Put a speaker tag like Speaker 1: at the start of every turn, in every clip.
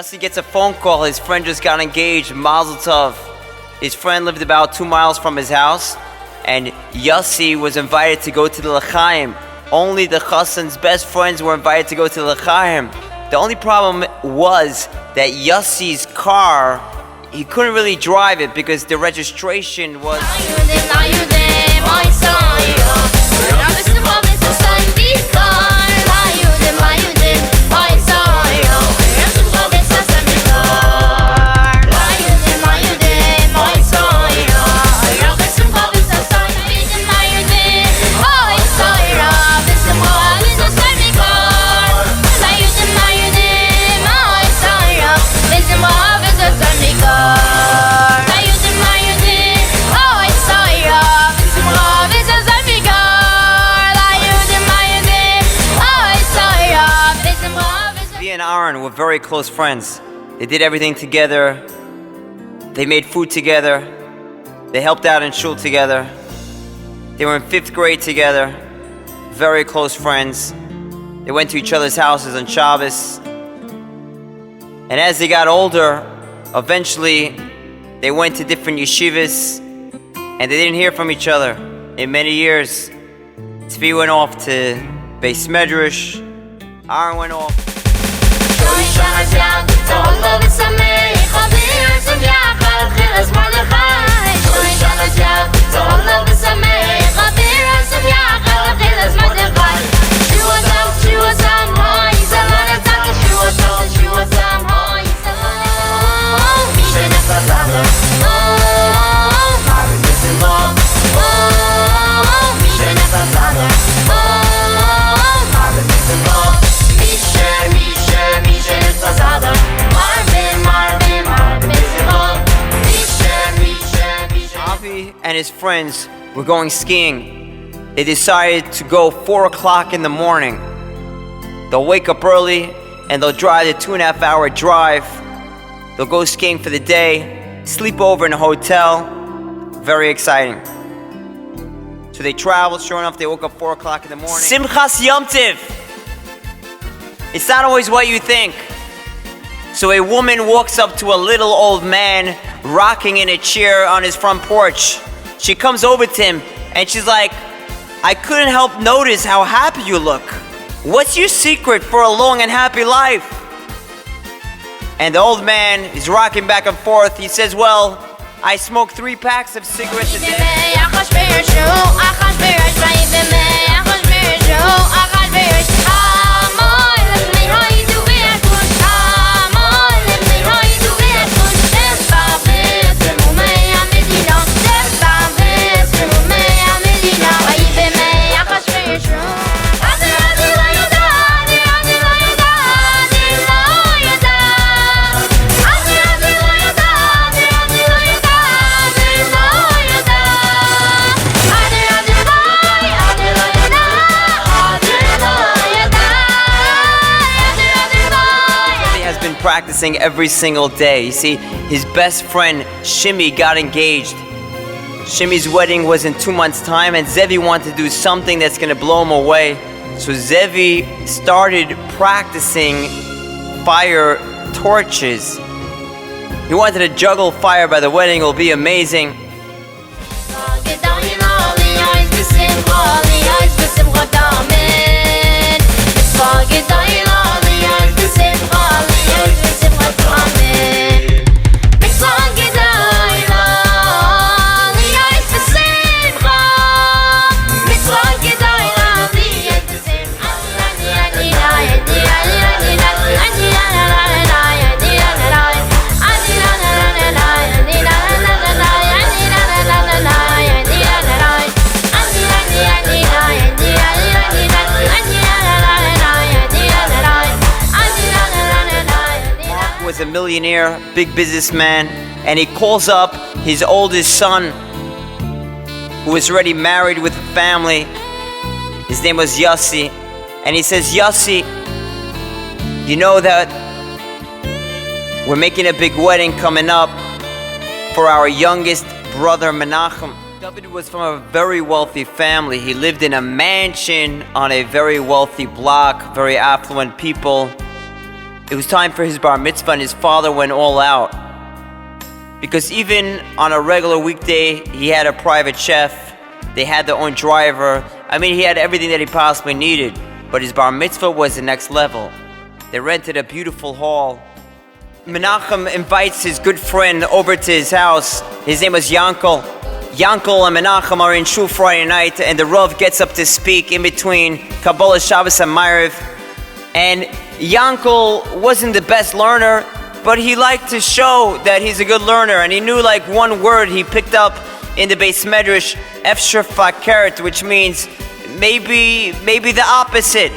Speaker 1: Yossi gets a phone call. His friend just got engaged. Mazel tov. His friend lived about 2 miles from his house, and Yossi was invited to go to the L'chaim. Only the chassan's best friends were invited to go to the L'chaim. The only problem was that Yossi's car, he couldn't really drive it because the registration was... and Aaron were very close friends. They did everything together. They made food together. They helped out in shul together. They were in 5th grade together. Very close friends. They went to each other's houses on Shabbos. And as they got older, eventually they went to different yeshivas, and they didn't hear from each other in many years. Tzvi went off to Beis Medrash. Aaron went off. And his friends were going skiing. They decided to go 4 o'clock in the morning. They'll wake up early and they'll drive the 2.5-hour drive. They'll go skiing for the day, sleep over in a hotel. Very exciting. So they traveled. Sure enough, they woke up 4 o'clock in the morning. Simchas Yom Tiv. It's not always what you think. So a woman walks up to a little old man rocking in a chair on his front porch. She comes over to him and she's like, I couldn't help notice how happy you look. What's your secret for a long and happy life? And the old man is rocking back and forth. He says, well, I smoke 3 packs of cigarettes a day. Practicing every single day. You see, his best friend Shimmy got engaged. Shimmy's wedding was in 2 months' time, and Zevi wanted to do something that's going to blow him away. So Zevi started practicing fire torches. He wanted to juggle fire by the wedding. It'll be amazing. Was a millionaire, big businessman, and he calls up his oldest son, who was already married with a family. His name was Yossi, and he says, Yossi, you know that we're making a big wedding coming up for our youngest brother Menachem. David was from a very wealthy family. He lived in a mansion on a very wealthy block, very affluent people. It was time for his bar mitzvah, and his father went all out. Because even on a regular weekday, he had a private chef, they had their own driver. I mean, he had everything that he possibly needed. But his bar mitzvah was the next level. They rented a beautiful hall. Menachem invites his good friend over to his house. His name was Yankel. Yankel and Menachem are in shul Friday night, and the Rav gets up to speak in between Kabbalah, Shabbos, and Ma'ariv. And Yankel wasn't the best learner, but he liked to show that he's a good learner, and he knew like one word he picked up in the Beis Medrash, Efshar Fakert, which means maybe the opposite.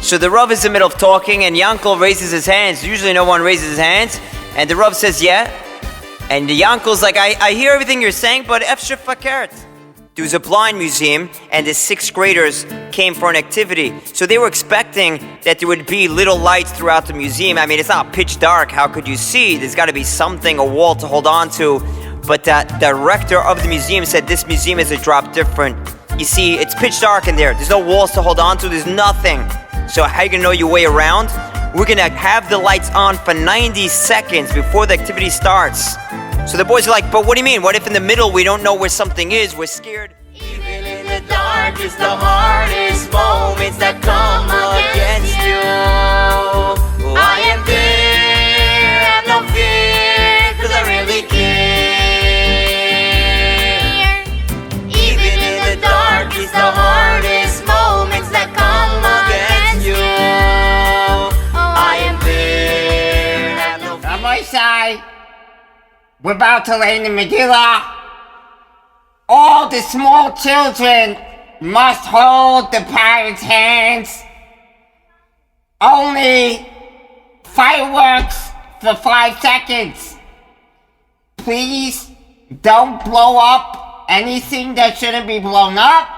Speaker 1: So the Rav is in the middle of talking, and Yankel raises his hands. Usually no one raises his hands, and the Rav says, yeah. And the Yankel's like, I hear everything you're saying, but Efshar Fakert. There was a blind museum, and the 6th graders came for an activity. So they were expecting that there would be little lights throughout the museum. I mean, it's not pitch dark. How could you see? There's got to be something, a wall to hold on to. But the director of the museum said this museum is a drop different. You see, it's pitch dark in there. There's no walls to hold on to. There's nothing. So how are you going to know your way around? We're going to have the lights on for 90 seconds before the activity starts. So the boys are like, but what do you mean? What if in the middle we don't know where something is? We're scared.
Speaker 2: Even in the darkest, the hardest moments that come against you, I am there, have no fear, 'cause I really care. Even in the darkest, the hardest moments that come against you, I am there, have no fear.
Speaker 3: Monsey, we're about to lay in the Megillah. All the small children must hold the parents' hands. Only fireworks for 5 seconds. Please don't blow up anything that shouldn't be blown up.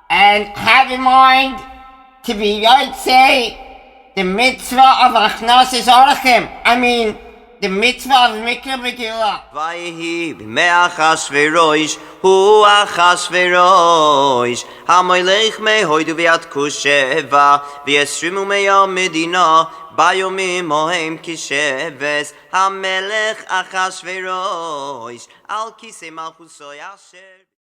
Speaker 3: And have in mind to be Yotzei the mitzvah of Achnasis Orachim. I mean, the mitzvah of Mikra Megillah.
Speaker 1: Vayehi b'mei Achashverosh, hu Achashverosh, hamelech mehoidu v'yat kusheva, v'yesrimu me'yam medina, bayomim mohem kisheves, hamelech Achashverosh, al kisei malchuso yasher.